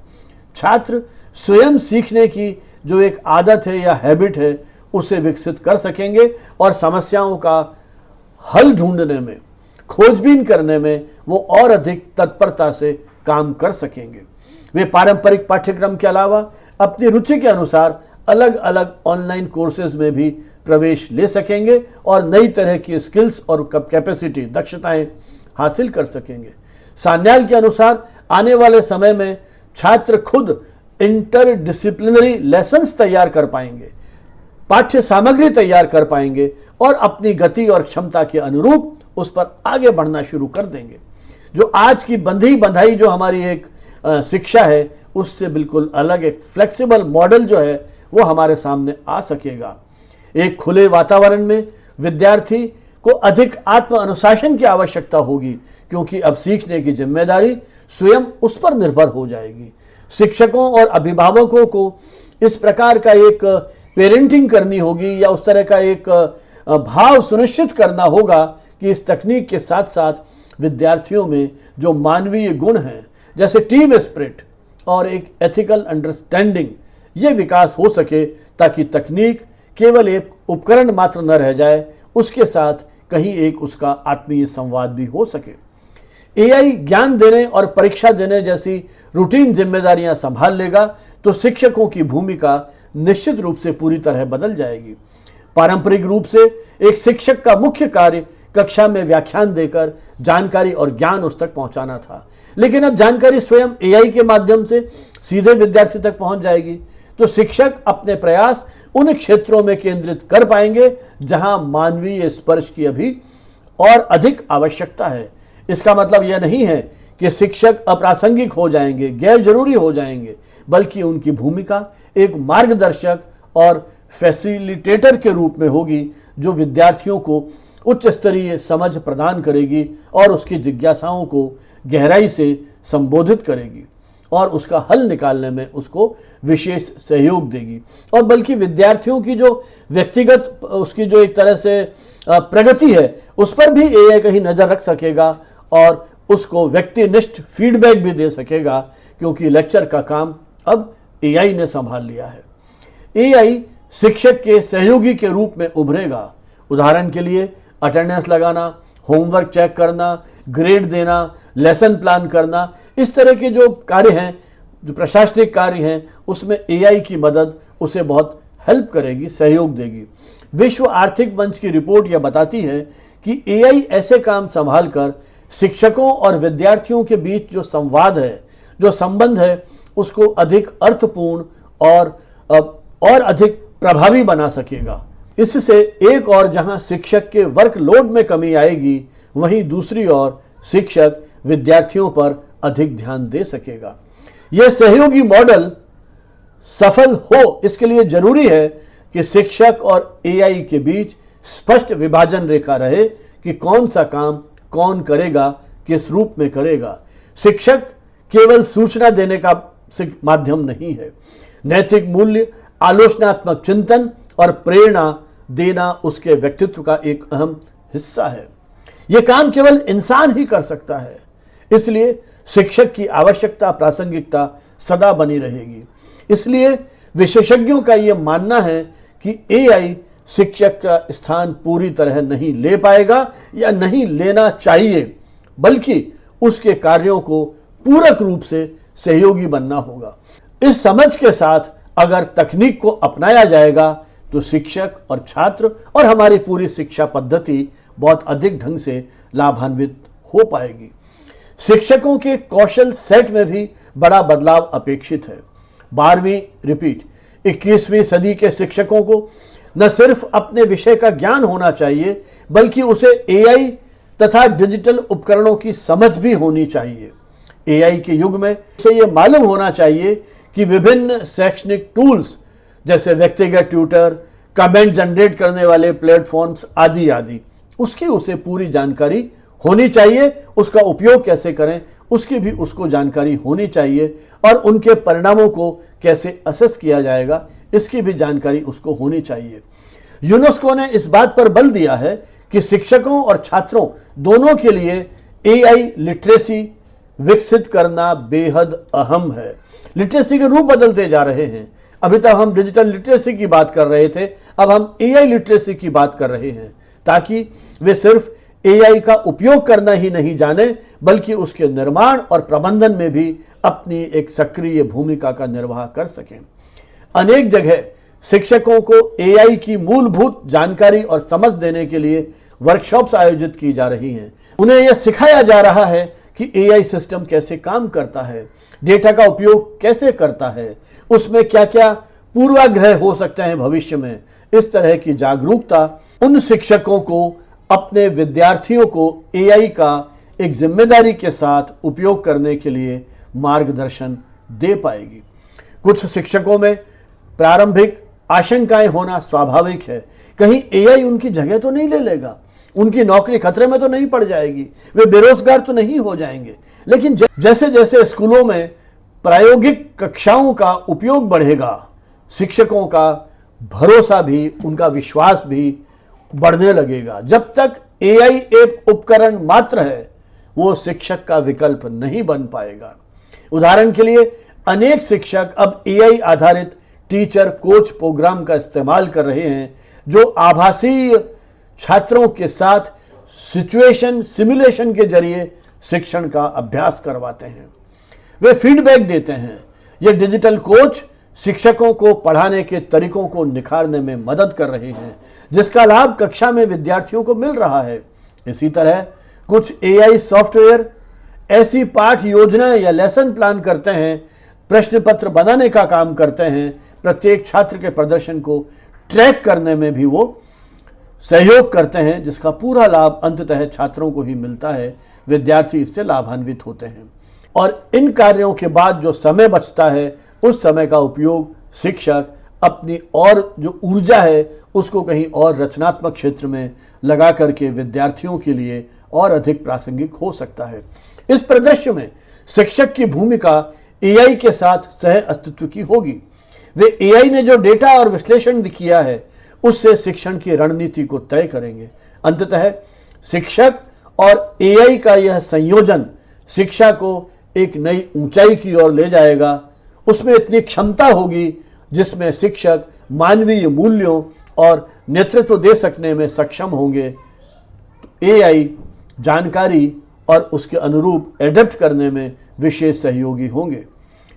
छात्र स्वयं सीखने की जो एक आदत है या हैबिट है, उसे विकसित कर सकेंगे और समस्याओं का हल ढूंढने में, खोजबीन करने में वो और अधिक तत्परता से काम कर सकेंगे। वे पारंपरिक पाठ्यक्रम के अलावा अपनी रुचि के अनुसार अलग अलग ऑनलाइन कोर्सेज में भी प्रवेश ले सकेंगे और नई तरह की स्किल्स और कैपेसिटी, दक्षताएं हासिल कर सकेंगे। सान्याल के अनुसार आने वाले समय में छात्र खुद इंटरडिसिप्लिनरी लेसन्स तैयार कर पाएंगे, पाठ्य सामग्री तैयार कर पाएंगे और अपनी गति और क्षमता के अनुरूप उस पर आगे बढ़ना शुरू कर देंगे। जो आज की बंधी बंधाई जो हमारी एक शिक्षा है, उससे बिल्कुल अलग एक फ्लेक्सिबल मॉडल जो है वो हमारे सामने आ सकेगा। एक खुले वातावरण में विद्यार्थी को अधिक आत्म अनुशासन की आवश्यकता होगी, क्योंकि अब सीखने की जिम्मेदारी स्वयं उस पर निर्भर हो जाएगी। शिक्षकों और अभिभावकों को इस प्रकार का एक पेरेंटिंग करनी होगी या उस तरह का एक भाव सुनिश्चित करना होगा कि इस तकनीक के साथ साथ विद्यार्थियों में जो मानवीय गुण हैं, जैसे टीम स्पिरिट और एक एथिकल अंडरस्टैंडिंग, ये विकास हो सके, ताकि तकनीक केवल एक उपकरण मात्र न रह जाए, उसके साथ कहीं एक उसका आत्मीय संवाद भी हो सके। एआई ज्ञान देने और परीक्षा देने जैसी रूटीन जिम्मेदारियां संभाल लेगा तो शिक्षकों की भूमिका निश्चित रूप से पूरी तरह बदल जाएगी। पारंपरिक रूप से एक शिक्षक का मुख्य कार्य कक्षा में व्याख्यान देकर जानकारी और ज्ञान उस तक पहुंचाना था, लेकिन अब जानकारी स्वयं एआई के माध्यम से सीधे विद्यार्थी तक पहुंच जाएगी। तो शिक्षक अपने प्रयास उन क्षेत्रों में केंद्रित कर पाएंगे जहां मानवीय स्पर्श की अभी और अधिक आवश्यकता है। इसका मतलब यह नहीं है कि शिक्षक अप्रासंगिक हो जाएंगे, गैर जरूरी हो जाएंगे, बल्कि उनकी भूमिका एक मार्गदर्शक और फैसिलिटेटर के रूप में होगी, जो विद्यार्थियों को उच्च स्तरीय समझ प्रदान करेगी और उसकी जिज्ञासाओं को गहराई से संबोधित करेगी और उसका हल निकालने में उसको विशेष सहयोग देगी। और बल्कि विद्यार्थियों की जो व्यक्तिगत उसकी जो एक तरह से प्रगति है, उस पर भी एआई कहीं नज़र रख सकेगा और उसको व्यक्तिनिष्ठ फीडबैक भी दे सकेगा, क्योंकि लेक्चर का काम अब एआई ने संभाल लिया है। एआई शिक्षक के सहयोगी के रूप में उभरेगा। उदाहरण के लिए अटेंडेंस लगाना, होमवर्क चेक करना, ग्रेड देना, लेसन प्लान करना, इस तरह के जो कार्य हैं, जो प्रशासनिक कार्य हैं, उसमें एआई की मदद उसे बहुत हेल्प करेगी, सहयोग देगी। विश्व आर्थिक मंच की रिपोर्ट यह बताती है कि एआई ऐसे काम संभाल कर शिक्षकों और विद्यार्थियों के बीच जो संवाद है, जो संबंध है, उसको अधिक अर्थपूर्ण और अधिक प्रभावी बना सकेगा। इससे एक और जहां शिक्षक के वर्कलोड में कमी आएगी, वहीं दूसरी ओर शिक्षक विद्यार्थियों पर अधिक ध्यान दे सकेगा। यह सहयोगी मॉडल सफल हो, इसके लिए जरूरी है कि शिक्षक और एआई के बीच स्पष्ट विभाजन रेखा रहे कि कौन सा काम कौन करेगा, किस रूप में करेगा। शिक्षक केवल सूचना देने का माध्यम नहीं है। नैतिक मूल्य, आलोचनात्मक चिंतन और प्रेरणा देना उसके व्यक्तित्व का एक अहम हिस्सा है। यह काम केवल इंसान ही कर सकता है, इसलिए शिक्षक की आवश्यकता, प्रासंगिकता सदा बनी रहेगी। इसलिए विशेषज्ञों का यह मानना है कि एआई शिक्षक का स्थान पूरी तरह नहीं ले पाएगा या नहीं लेना चाहिए, बल्कि उसके कार्यों को पूरक रूप से सहयोगी बनना होगा। इस समझ के साथ अगर तकनीक को अपनाया जाएगा तो शिक्षक और छात्र और हमारी पूरी शिक्षा पद्धति बहुत अधिक ढंग से लाभान्वित हो पाएगी। शिक्षकों के कौशल सेट में भी बड़ा बदलाव अपेक्षित है। 12वीं रिपीट 21वीं सदी के शिक्षकों को न सिर्फ अपने विषय का ज्ञान होना चाहिए, बल्कि उसे एआई तथा डिजिटल उपकरणों की समझ भी होनी चाहिए। एआई के युग में उसे यह मालूम होना चाहिए कि विभिन्न शैक्षणिक टूल्स जैसे व्यक्तिगत ट्यूटर, कमेंट जनरेट करने वाले प्लेटफॉर्म्स आदि आदि, उसकी उसे पूरी जानकारी होनी चाहिए। उसका उपयोग कैसे करें, उसकी भी उसको जानकारी होनी चाहिए और उनके परिणामों को कैसे असेस किया जाएगा, इसकी भी जानकारी उसको होनी चाहिए। यूनेस्को ने इस बात पर बल दिया है कि शिक्षकों और छात्रों दोनों के लिए एआई लिटरेसी विकसित करना बेहद अहम है। लिटरेसी के रूप बदलते जा रहे हैं। अभी तक हम डिजिटल लिटरेसी की बात कर रहे थे, अब हम एआई लिटरेसी की बात कर रहे हैं, ताकि वे सिर्फ एआई का उपयोग करना ही नहीं जाने, बल्कि उसके निर्माण और प्रबंधन में भी अपनी एक सक्रिय भूमिका का निर्वाह कर सकें। अनेक जगह शिक्षकों को एआई की मूलभूत जानकारी और समझ देने के लिए वर्कशॉप्स आयोजित की जा रही हैं। उन्हें यह सिखाया जा रहा है कि एआई सिस्टम कैसे काम करता है, डेटा का उपयोग कैसे करता है, उसमें क्या क्या पूर्वाग्रह हो सकते हैं भविष्य में। इस तरह की जागरूकता उन शिक्षकों को अपने विद्यार्थियों को एआई का एक जिम्मेदारी के साथ उपयोग करने के लिए मार्गदर्शन दे पाएगी। कुछ शिक्षकों में प्रारंभिक आशंकाएं होना स्वाभाविक है। कहीं एआई उनकी जगह तो नहीं ले लेगा, उनकी नौकरी खतरे में तो नहीं पड़ जाएगी, वे बेरोजगार तो नहीं हो जाएंगे। लेकिन जैसे जैसे स्कूलों में प्रायोगिक कक्षाओं का उपयोग बढ़ेगा, शिक्षकों का भरोसा भी, उनका विश्वास भी बढ़ने लगेगा। जब तक एआई एक उपकरण मात्र है, वो शिक्षक का विकल्प नहीं बन पाएगा। उदाहरण के लिए अनेक शिक्षक अब एआई आधारित टीचर कोच प्रोग्राम का इस्तेमाल कर रहे हैं, जो आभासी छात्रों के साथ सिचुएशन सिमुलेशन के जरिए शिक्षण का अभ्यास करवाते हैं। वे फीडबैक देते हैं। ये डिजिटल कोच शिक्षकों को पढ़ाने के तरीकों को निखारने में मदद कर रहे हैं, जिसका लाभ कक्षा में विद्यार्थियों को मिल रहा है। इसी तरह कुछ एआई सॉफ्टवेयर ऐसी पाठ योजनाएं या लेसन प्लान करते हैं, प्रश्न पत्र बनाने का काम करते हैं, प्रत्येक छात्र के प्रदर्शन को ट्रैक करने में भी वो सहयोग करते हैं, जिसका पूरा लाभ अंततः छात्रों को ही मिलता है। विद्यार्थी इससे लाभान्वित होते हैं और इन कार्यों के बाद जो समय बचता है, उस समय का उपयोग शिक्षक अपनी और जो ऊर्जा है उसको कहीं और रचनात्मक क्षेत्र में लगा करके विद्यार्थियों के लिए और अधिक प्रासंगिक हो सकता है। इस परिदृश्य में शिक्षक की भूमिका एआई के साथ सह अस्तित्व की होगी। वे एआई ने जो डेटा और विश्लेषण किया है, उससे शिक्षण की रणनीति को तय करेंगे। अंततः शिक्षक और एआई का यह संयोजन शिक्षा को एक नई ऊंचाई की ओर ले जाएगा। उसमें इतनी क्षमता होगी जिसमें शिक्षक मानवीय मूल्यों और नेतृत्व दे सकने में सक्षम होंगे। एआई जानकारी और उसके अनुरूप एडप्ट करने में विशेष सहयोगी होंगे।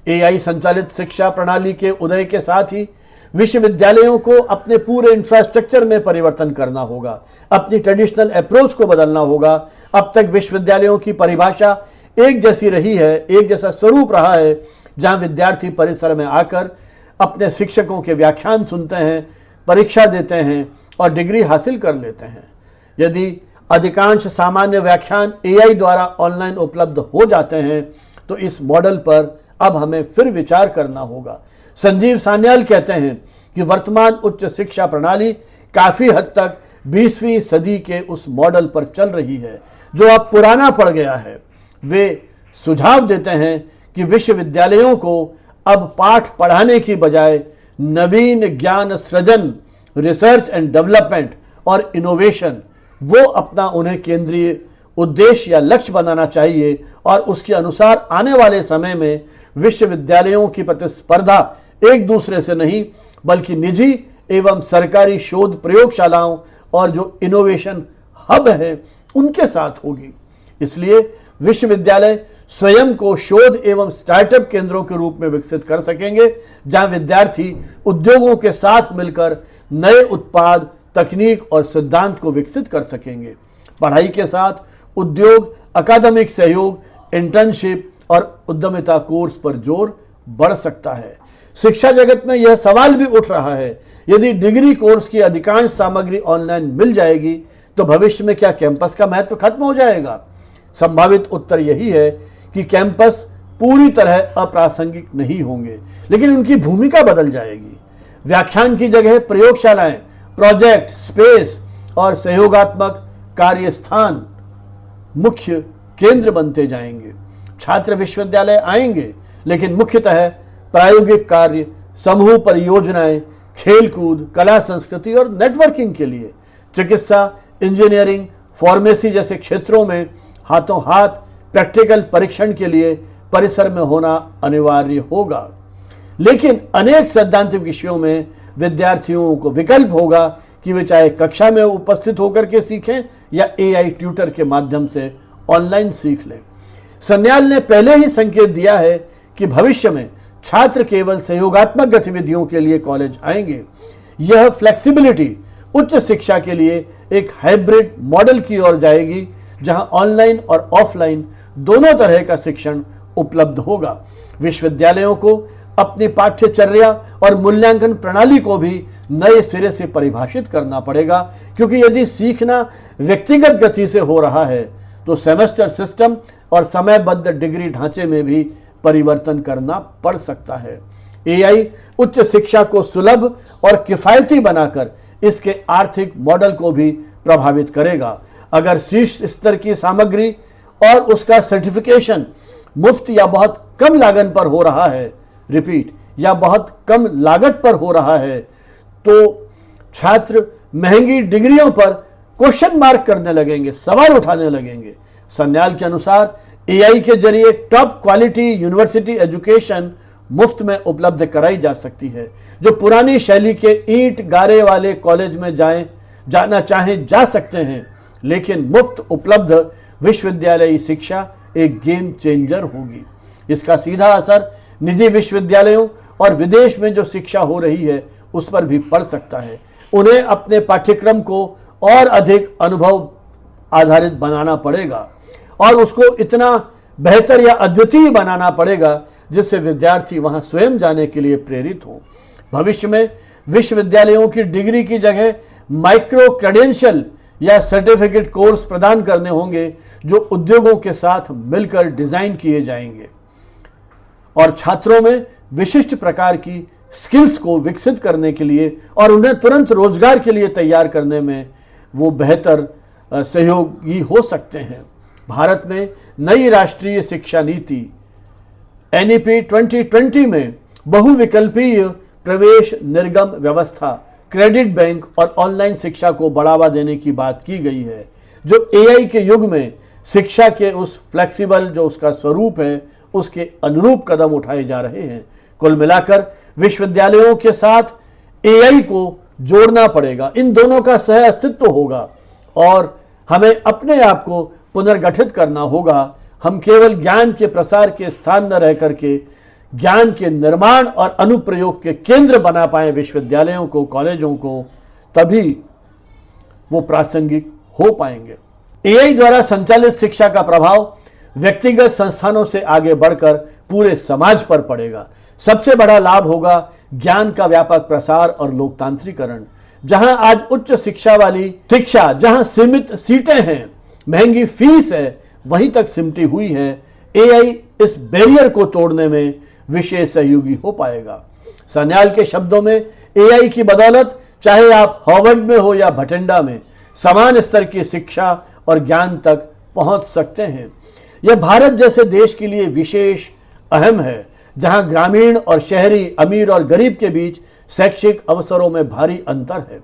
एआई संचालित शिक्षा प्रणाली के उदय के साथ ही विश्वविद्यालयों को अपने पूरे इंफ्रास्ट्रक्चर में परिवर्तन करना होगा, अपनी ट्रेडिशनल अप्रोच को बदलना होगा। अब तक विश्वविद्यालयों की परिभाषा एक जैसी रही है, एक जैसा स्वरूप रहा है, जहां विद्यार्थी परिसर में आकर अपने शिक्षकों के व्याख्यान सुनते हैं, परीक्षा देते हैं और डिग्री हासिल कर लेते हैं। यदि अधिकांश सामान्य व्याख्यान एआई द्वारा ऑनलाइन उपलब्ध हो जाते हैं, तो इस मॉडल पर अब हमें फिर विचार करना होगा। संजीव सान्याल कहते हैं कि वर्तमान उच्च शिक्षा प्रणाली काफी हद तक 20वीं सदी के उस मॉडल पर चल रही है जो अब पुराना पड़ गया है। वे सुझाव देते हैं कि विश्वविद्यालयों को अब पाठ पढ़ाने की बजाय नवीन ज्ञान सृजन, रिसर्च एंड डेवलपमेंट और इनोवेशन, वो अपना उन्हें केंद्रीय उद्देश्य या लक्ष्य बनाना चाहिए और उसके अनुसार आने वाले समय में विश्वविद्यालयों की प्रतिस्पर्धा एक दूसरे से नहीं बल्कि निजी एवं सरकारी शोध प्रयोगशालाओं और जो इनोवेशन हब है उनके साथ होगी। इसलिए विश्वविद्यालय स्वयं को शोध एवं स्टार्टअप केंद्रों के रूप में विकसित कर सकेंगे, जहां विद्यार्थी उद्योगों के साथ मिलकर नए उत्पाद, तकनीक और सिद्धांत को विकसित कर सकेंगे। पढ़ाई के साथ उद्योग, अकादमिक सहयोग, इंटर्नशिप और उद्यमिता कोर्स पर जोर बढ़ सकता है। शिक्षा जगत में यह सवाल भी उठ रहा है, यदि डिग्री कोर्स की अधिकांश सामग्री ऑनलाइन मिल जाएगी तो भविष्य में क्या कैंपस का महत्व खत्म हो जाएगा? संभावित उत्तर यही है कि कैंपस पूरी तरह अप्रासंगिक नहीं होंगे, लेकिन उनकी भूमिका बदल जाएगी। व्याख्यान की जगह प्रयोगशालाएं, प्रोजेक्ट, स्पेस और सहयोगात्मक कार्यस्थान मुख्य केंद्र बनते जाएंगे। छात्र विश्वविद्यालय आएंगे, लेकिन मुख्यतः प्रायोगिक कार्य, समूह परियोजनाएं, खेलकूद, कला संस्कृति और नेटवर्किंग के लिए। चिकित्सा, इंजीनियरिंग, फार्मेसी जैसे क्षेत्रों में हाथों हाथ प्रैक्टिकल परीक्षण के लिए परिसर में होना अनिवार्य होगा। लेकिन अनेक सैद्धांतिक विषयों में विद्यार्थियों को विकल्प होगा कि वे चाहे कक्षा में उपस्थित होकर के सीखें या एआई ट्यूटर के माध्यम से ऑनलाइन सीख लें। सन्याल ने पहले ही संकेत दिया है कि भविष्य में छात्र केवल सहयोगात्मक गतिविधियों के लिए कॉलेज आएंगे। यह फ्लेक्सिबिलिटी उच्च शिक्षा के लिए एक हाइब्रिड मॉडल की ओर जाएगी, जहां ऑनलाइन और ऑफलाइन दोनों तरह का शिक्षण उपलब्ध होगा। विश्वविद्यालयों को अपनी पाठ्यचर्या और मूल्यांकन प्रणाली को भी नए सिरे से परिभाषित करना पड़ेगा, क्योंकि यदि सीखना व्यक्तिगत गति से हो रहा है तो सेमेस्टर सिस्टम और समयबद्ध डिग्री ढांचे में भी परिवर्तन करना पड़ सकता है। एआई उच्च शिक्षा को सुलभ और किफायती बनाकर इसके आर्थिक मॉडल को भी प्रभावित करेगा। अगर शीर्ष स्तर की सामग्री और उसका सर्टिफिकेशन मुफ्त या बहुत कम लागत पर हो रहा है, या बहुत कम लागत पर हो रहा है, तो छात्र महंगी डिग्रियों पर क्वेश्चन मार्क करने लगेंगे, सवाल उठाने लगेंगे। सन्याल के अनुसार एआई के जरिए टॉप क्वालिटी यूनिवर्सिटी एजुकेशन मुफ्त में उपलब्ध कराई जा सकती है। जो पुरानी शैली के ईंट गारे वाले कॉलेज में जाना चाहें जा सकते हैं, लेकिन मुफ्त उपलब्ध विश्वविद्यालयी शिक्षा एक गेम चेंजर होगी। इसका सीधा असर निजी विश्वविद्यालयों और विदेश में जो शिक्षा हो रही है उस पर भी पड़ सकता है। उन्हें अपने पाठ्यक्रम को और अधिक अनुभव आधारित बनाना पड़ेगा और उसको इतना बेहतर या अद्वितीय बनाना पड़ेगा जिससे विद्यार्थी वहां स्वयं जाने के लिए प्रेरित हो। भविष्य में विश्वविद्यालयों की डिग्री की जगह माइक्रो क्रेडेंशियल या सर्टिफिकेट कोर्स प्रदान करने होंगे जो उद्योगों के साथ मिलकर डिजाइन किए जाएंगे और छात्रों में विशिष्ट प्रकार की स्किल्स को विकसित करने के लिए और उन्हें तुरंत रोजगार के लिए तैयार करने में वो बेहतर सहयोगी हो सकते हैं। भारत में नई राष्ट्रीय शिक्षा नीति एनईपी 2020 में बहुविकल्पीय प्रवेश निर्गम व्यवस्था, क्रेडिट बैंक और ऑनलाइन शिक्षा को बढ़ावा देने की बात की गई है, जो एआई के युग में शिक्षा के उस फ्लेक्सिबल जो उसका स्वरूप है उसके अनुरूप कदम उठाए जा रहे हैं। कुल मिलाकर विश्वविद्यालयों के साथ एआई को जोड़ना पड़ेगा, इन दोनों का सह अस्तित्व होगा और हमें अपने आप को पुनर्गठित करना होगा। हम केवल ज्ञान के प्रसार के स्थान न रह करके ज्ञान के निर्माण और अनुप्रयोग के केंद्र बना पाए विश्वविद्यालयों को, कॉलेजों को, तभी वो प्रासंगिक हो पाएंगे। एआई द्वारा संचालित शिक्षा का प्रभाव व्यक्तिगत संस्थानों से आगे बढ़कर पूरे समाज पर पड़ेगा। सबसे बड़ा लाभ होगा ज्ञान का व्यापक प्रसार और लोकतांत्रिकरण। जहां आज उच्च शिक्षा वाली शिक्षा जहां सीमित सीटें हैं, महंगी फीस है, वहीं तक सिमटी हुई है, एआई इस बैरियर को तोड़ने में विशेष सहयोगी हो पाएगा। सन्याल के शब्दों में एआई की बदौलत चाहे आप हार्वर्ड में हो या भटिंडा में समान स्तर की शिक्षा और ज्ञान तक पहुंच सकते हैं। यह भारत जैसे देश के लिए विशेष अहम है, जहां ग्रामीण और शहरी, अमीर और गरीब के बीच शैक्षिक अवसरों में भारी अंतर है।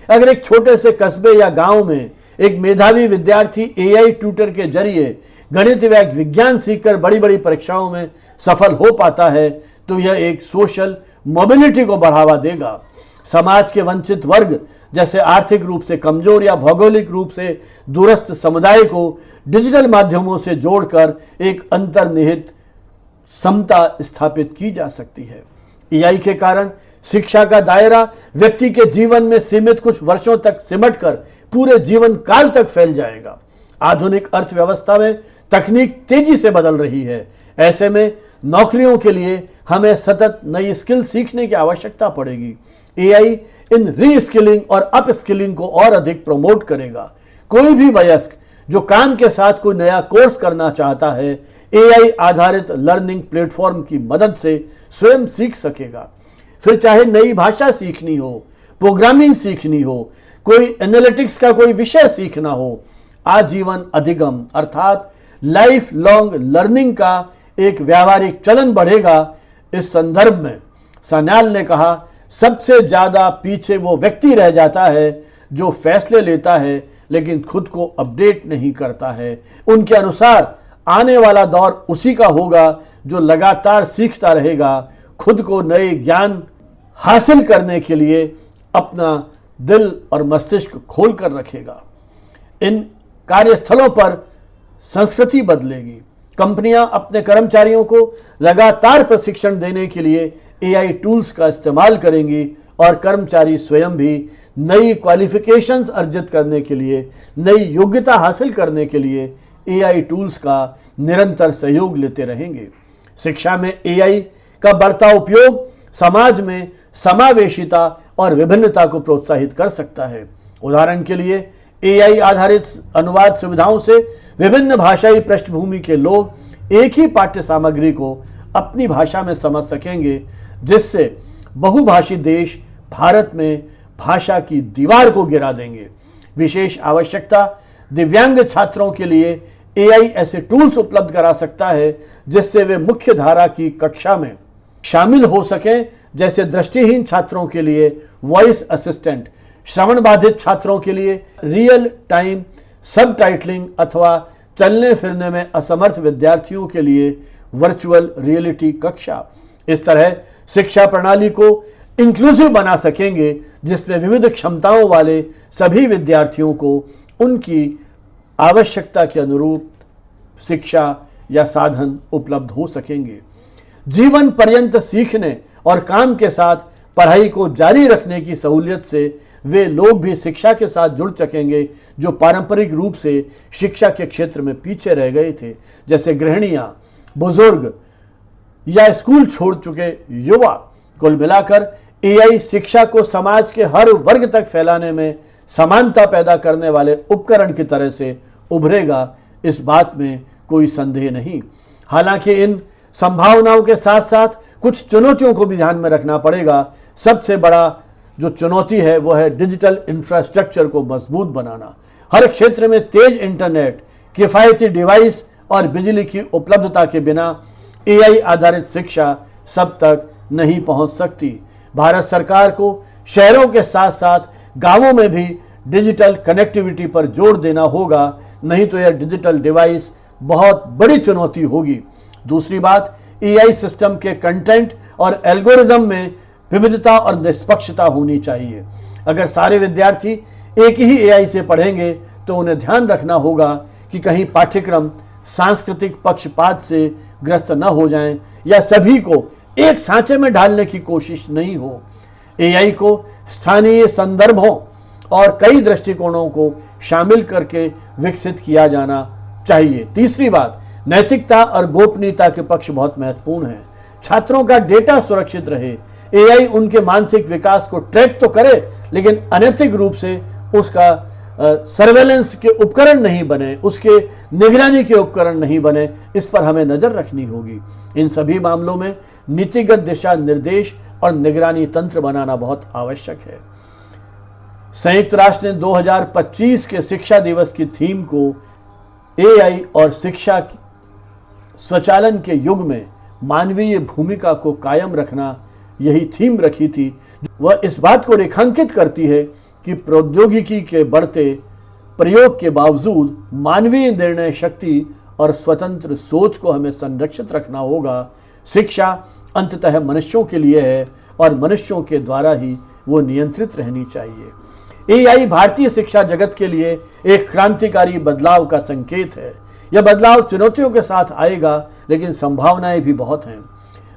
अगर एक छोटे से कस्बे या गांव में एक मेधावी विद्यार्थी एआई ट्यूटर के जरिए गणित व विज्ञान सीखकर बड़ी बड़ी परीक्षाओं में सफल हो पाता है, तो यह एक सोशल मोबिलिटी को बढ़ावा देगा। समाज के वंचित वर्ग जैसे आर्थिक रूप से कमजोर या भौगोलिक रूप से दूरस्थ समुदाय को डिजिटल माध्यमों से जोड़कर एक अंतर्निहित समता स्थापित की जा सकती है। एआई के कारण शिक्षा का दायरा व्यक्ति के जीवन में सीमित कुछ वर्षों तक सिमटकर पूरे जीवन काल तक फैल जाएगा। आधुनिक अर्थव्यवस्था में तकनीक तेजी से बदल रही है। ऐसे में नौकरियों के लिए हमें सतत नई स्किल सीखने की आवश्यकता पड़ेगी। एआई इन री-स्किलिंग और अप-स्किलिंग को और अधिक प्रमोट करेगा। कोई भी वयस्क जो काम के साथ कोई नया कोर्स करना चाहता है, एआई आधारित लर्निंग प्लेटफॉर्म की मदद से स्वयं सीख सकेगा। फिर चाहे नई भाषा सीखनी हो, प्रोग्रामिंग सीखनी हो, कोई एनालिटिक्स का कोई विषय सीखना हो, आजीवन अधिगम अर्थात लाइफ लॉन्ग लर्निंग का एक व्यावहारिक चलन बढ़ेगा। इस संदर्भ में सन्याल ने कहा, सबसे ज्यादा पीछे वो व्यक्ति रह जाता है जो फैसले लेता है लेकिन खुद को अपडेट नहीं करता है। उनके अनुसार आने वाला दौर उसी का होगा जो लगातार सीखता रहेगा, खुद को नए ज्ञान हासिल करने के लिए अपना दिल और मस्तिष्क खोल कर रखेगा। इन कार्यस्थलों पर संस्कृति बदलेगी। कंपनियां अपने कर्मचारियों को लगातार प्रशिक्षण देने के लिए एआई टूल्स का इस्तेमाल करेंगी और कर्मचारी स्वयं भी नई क्वालिफिकेशंस अर्जित करने के लिए, नई योग्यता हासिल करने के लिए एआई टूल्स का निरंतर सहयोग लेते रहेंगे। शिक्षा में एआई का बढ़ता उपयोग समाज में समावेशिता और विभिन्नता को प्रोत्साहित कर सकता है। उदाहरण के लिए एआई आधारित अनुवाद सुविधाओं से विभिन्न भाषाई पृष्ठभूमि के लोग एक ही पाठ्य सामग्री को अपनी भाषा में समझ सकेंगे, जिससे बहुभाषी देश भारत में भाषा की दीवार को गिरा देंगे। विशेष आवश्यकता दिव्यांग छात्रों के लिए एआई ऐसे टूल्स उपलब्ध करा सकता है जिससे वे मुख्य धारा की कक्षा में शामिल हो सकें, जैसे दृष्टिहीन छात्रों के लिए वॉइस असिस्टेंट, श्रवण बाधित छात्रों के लिए रियल टाइम सबटाइटलिंग अथवा चलने फिरने में असमर्थ विद्यार्थियों के लिए वर्चुअल रियलिटी कक्षा। इस तरह शिक्षा प्रणाली को इंक्लूसिव बना सकेंगे, जिसमें विविध क्षमताओं वाले सभी विद्यार्थियों को उनकी आवश्यकता के अनुरूप शिक्षा या साधन उपलब्ध हो सकेंगे। जीवन पर्यंत सीखने और काम के साथ पढ़ाई को जारी रखने की सहूलियत से वे लोग भी शिक्षा के साथ जुड़ सकेंगे जो पारंपरिक रूप से शिक्षा के क्षेत्र में पीछे रह गए थे, जैसे गृहिणियां, बुजुर्ग या स्कूल छोड़ चुके युवा। कुल मिलाकर एआई शिक्षा को समाज के हर वर्ग तक फैलाने में समानता पैदा करने वाले उपकरण की तरह से उभरेगा, इस बात में कोई संदेह नहीं। हालांकि इन संभावनाओं के साथ साथ कुछ चुनौतियों को भी ध्यान में रखना पड़ेगा। सबसे बड़ा जो चुनौती है वो है डिजिटल इंफ्रास्ट्रक्चर को मजबूत बनाना। हर क्षेत्र में तेज इंटरनेट, किफायती डिवाइस और बिजली की उपलब्धता के बिना एआई आधारित शिक्षा सब तक नहीं पहुंच सकती। भारत सरकार को शहरों के साथ साथ गांवों में भी डिजिटल कनेक्टिविटी पर जोर देना होगा, नहीं तो यह डिजिटल डिवाइस बहुत बड़ी चुनौती होगी। दूसरी बात, एआई सिस्टम के कंटेंट और एल्गोरिदम में विविधता और निष्पक्षता होनी चाहिए। अगर सारे विद्यार्थी एक ही एआई से पढ़ेंगे तो उन्हें ध्यान रखना होगा कि कहीं पाठ्यक्रम सांस्कृतिक पक्षपात से ग्रस्त न हो जाएं या सभी को एक सांचे में डालने की कोशिश नहीं हो। एआई को स्थानीय संदर्भों और कई दृष्टिकोणों को शामिल करके विकसित किया जाना चाहिए। तीसरी बात, नैतिकता और गोपनीयता के पक्ष बहुत महत्वपूर्ण है। छात्रों का डेटा सुरक्षित रहे। एआई उनके मानसिक विकास को ट्रैक तो करे, लेकिन अनैतिक रूप से उसका सर्वेलेंस के उपकरण नहीं बने, उसके निगरानी के उपकरण नहीं बने, इस पर हमें नजर रखनी होगी। इन सभी मामलों में नीतिगत दिशा निर्देश और निगरानी तंत्र बनाना बहुत आवश्यक है। संयुक्त राष्ट्र ने 2025 के शिक्षा दिवस की थीम को एआई और शिक्षा स्वचालन के युग में मानवीय भूमिका को कायम रखना, यही थीम रखी थी। वह इस बात को रेखांकित करती है कि प्रौद्योगिकी के बढ़ते प्रयोग के बावजूद मानवीय निर्णय शक्ति और स्वतंत्र सोच को हमें संरक्षित रखना होगा। शिक्षा अंततः मनुष्यों के लिए है और मनुष्यों के द्वारा ही वो नियंत्रित रहनी चाहिए। एआई भारतीय शिक्षा जगत के लिए एक क्रांतिकारी बदलाव का संकेत है। यह बदलाव चुनौतियों के साथ आएगा, लेकिन संभावनाएं भी बहुत हैं।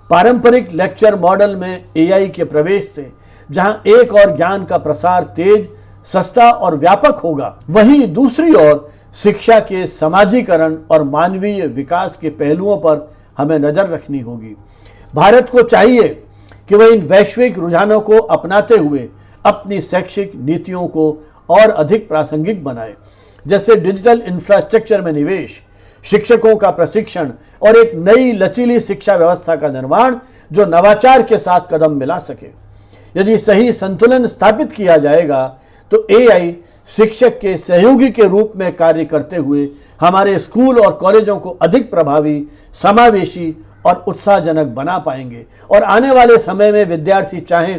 पारंपरिक लेक्चर मॉडल में एआई के प्रवेश से जहां एक और ज्ञान का प्रसार तेज, सस्ता और व्यापक होगा, वहीं दूसरी ओर शिक्षा के समाजीकरण और मानवीय विकास के पहलुओं पर हमें नजर रखनी होगी। भारत को चाहिए कि वह इन वैश्विक रुझानों को अपनाते हुए अपनी शैक्षिक नीतियों को और अधिक प्रासंगिक बनाए, जैसे डिजिटल इंफ्रास्ट्रक्चर में निवेश, शिक्षकों का प्रशिक्षण और एक नई लचीली शिक्षा व्यवस्था का निर्माण जो नवाचार के साथ कदम मिला सके। यदि सही संतुलन स्थापित किया जाएगा तो एआई शिक्षक के सहयोगी के रूप में कार्य करते हुए हमारे स्कूल और कॉलेजों को अधिक प्रभावी, समावेशी और उत्साहजनक बना पाएंगे। और आने वाले समय में विद्यार्थी चाहे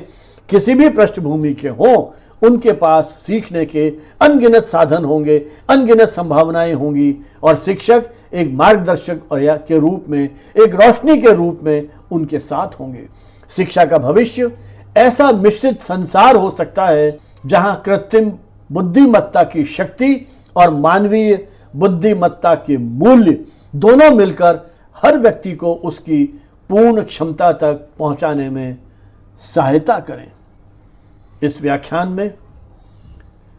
किसी भी पृष्ठभूमि के हों, उनके पास सीखने के अनगिनत साधन होंगे, अनगिनत संभावनाएं होंगी और शिक्षक एक मार्गदर्शक और के रूप में, एक रोशनी के रूप में उनके साथ होंगे। शिक्षा का भविष्य ऐसा मिश्रित संसार हो सकता है जहां कृत्रिम बुद्धिमत्ता की शक्ति और मानवीय बुद्धिमत्ता के मूल्य दोनों मिलकर हर व्यक्ति को उसकी पूर्ण क्षमता तक पहुंचाने में सहायता करें। इस व्याख्यान में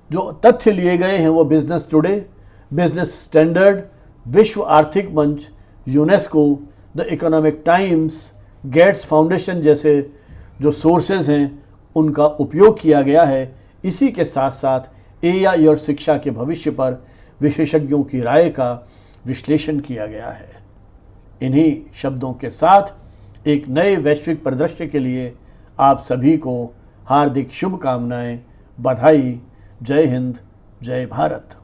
जो तथ्य लिए गए हैं वो बिजनेस टुडे, बिजनेस स्टैंडर्ड, विश्व आर्थिक मंच, UNESCO, the Economic Times, Gates Foundation जैसे जो सोर्सेज हैं उनका उपयोग किया गया है। इसी के साथ साथ एआई और शिक्षा के भविष्य पर विशेषज्ञों की राय का विश्लेषण किया गया है। इन्हीं शब्दों के साथ एक नए वैश्विक परिदृश्य के लिए आप सभी को हार्दिक शुभकामनाएं, बधाई। जय हिंद, जय भारत।